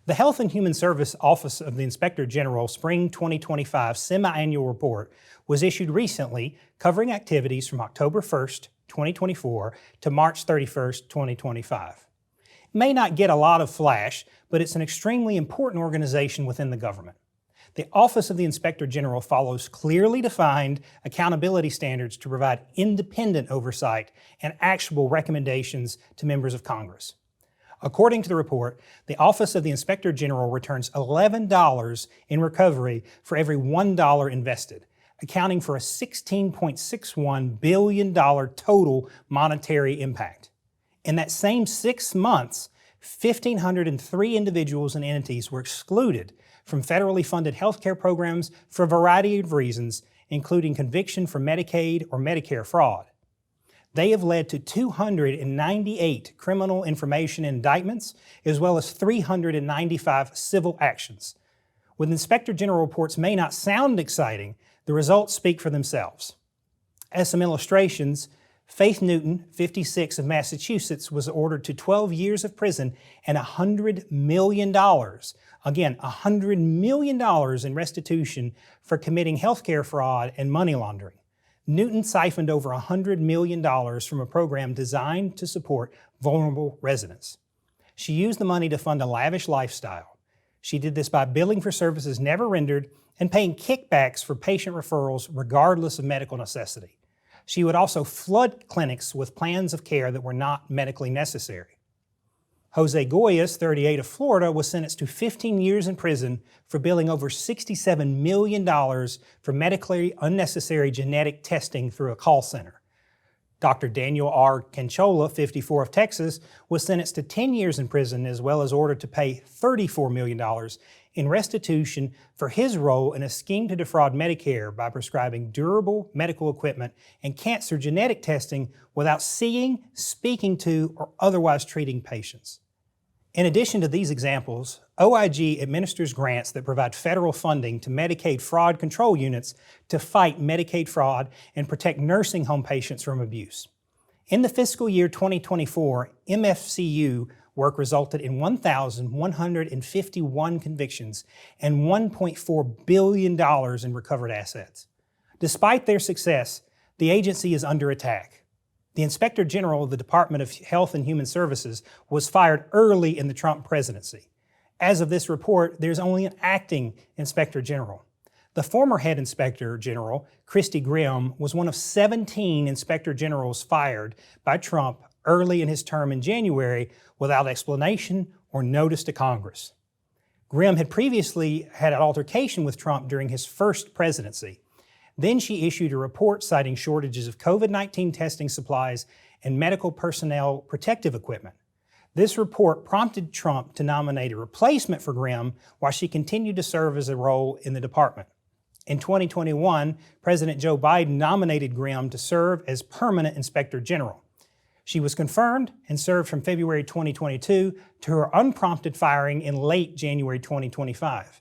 The Health and Human Service Office of the Inspector General Spring 2025 semi-annual report was issued recently, covering activities from October 1st, 2024 to March 31st, 2025. It may not get a lot of flash, but it's an extremely important organization within the government. The Office of the Inspector General follows clearly defined accountability standards to provide independent oversight and actionable recommendations to members of Congress. According to the report, the Office of the Inspector General returns $11 in recovery for every $1 invested, accounting for a $16.61 billion total monetary impact. In that same 6 months, 1,503 individuals and entities were excluded from federally funded healthcare programs for a variety of reasons, including conviction for Medicaid or Medicare fraud. They have led to 298 criminal information indictments, as well as 395 civil actions. When Inspector General reports may not sound exciting, the results speak for themselves. As some illustrations, Faith Newton, 56, of Massachusetts, was ordered to 12 years of prison and $100 million, again, $100 million in restitution for committing healthcare fraud and money laundering. Newton siphoned over $100 million from a program designed to support vulnerable residents. She used the money to fund a lavish lifestyle. She did this by billing for services never rendered and paying kickbacks for patient referrals regardless of medical necessity. She would also flood clinics with plans of care that were not medically necessary. Jose Goyes, 38, of Florida, was sentenced to 15 years in prison for billing over $67 million for medically unnecessary genetic testing through a call center. Dr. Daniel R. Canchola, 54, of Texas, was sentenced to 10 years in prison as well as ordered to pay $34 million in restitution for his role in a scheme to defraud Medicare by prescribing durable medical equipment and cancer genetic testing without seeing, speaking to, or otherwise treating patients. In addition to these examples, OIG administers grants that provide federal funding to Medicaid fraud control units to fight Medicaid fraud and protect nursing home patients from abuse. In the fiscal year 2024, MFCU work resulted in 1,151 convictions and $1.4 billion in recovered assets. Despite their success, the agency is under attack. The Inspector General of the Department of Health and Human Services was fired early in the Trump presidency. As of this report, there's only an acting Inspector General. The former head Inspector General, Christy Grimm, was one of 17 Inspector Generals fired by Trump early in his term in January without explanation or notice to Congress. Grimm had previously had an altercation with Trump during his first presidency. Then she issued a report citing shortages of COVID-19 testing supplies and medical personnel protective equipment. This report prompted Trump to nominate a replacement for Grimm while she continued to serve as a role in the department. In 2021, President Joe Biden nominated Grimm to serve as permanent Inspector General. She was confirmed and served from February 2022 to her unprompted firing in late January 2025.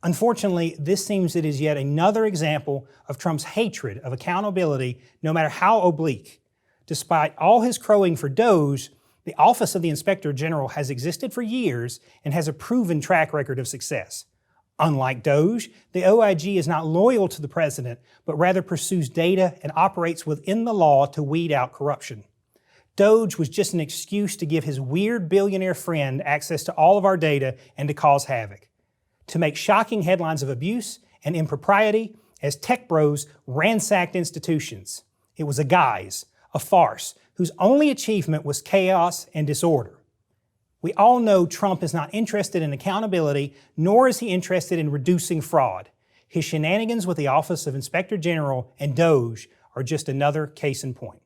Unfortunately, this seems it is yet another example of Trump's hatred of accountability, no matter how oblique. Despite all his crowing for DOJ, the Office of the Inspector General has existed for years and has a proven track record of success. Unlike DOJ, the OIG is not loyal to the president, but rather pursues data and operates within the law to weed out corruption. DOJ was just an excuse to give his weird billionaire friend access to all of our data and to cause havoc, to make shocking headlines of abuse and impropriety as tech bros ransacked institutions. It was a guise, a farce, whose only achievement was chaos and disorder. We all know Trump is not interested in accountability, nor is he interested in reducing fraud. His shenanigans with the Office of Inspector General and DOJ are just another case in point.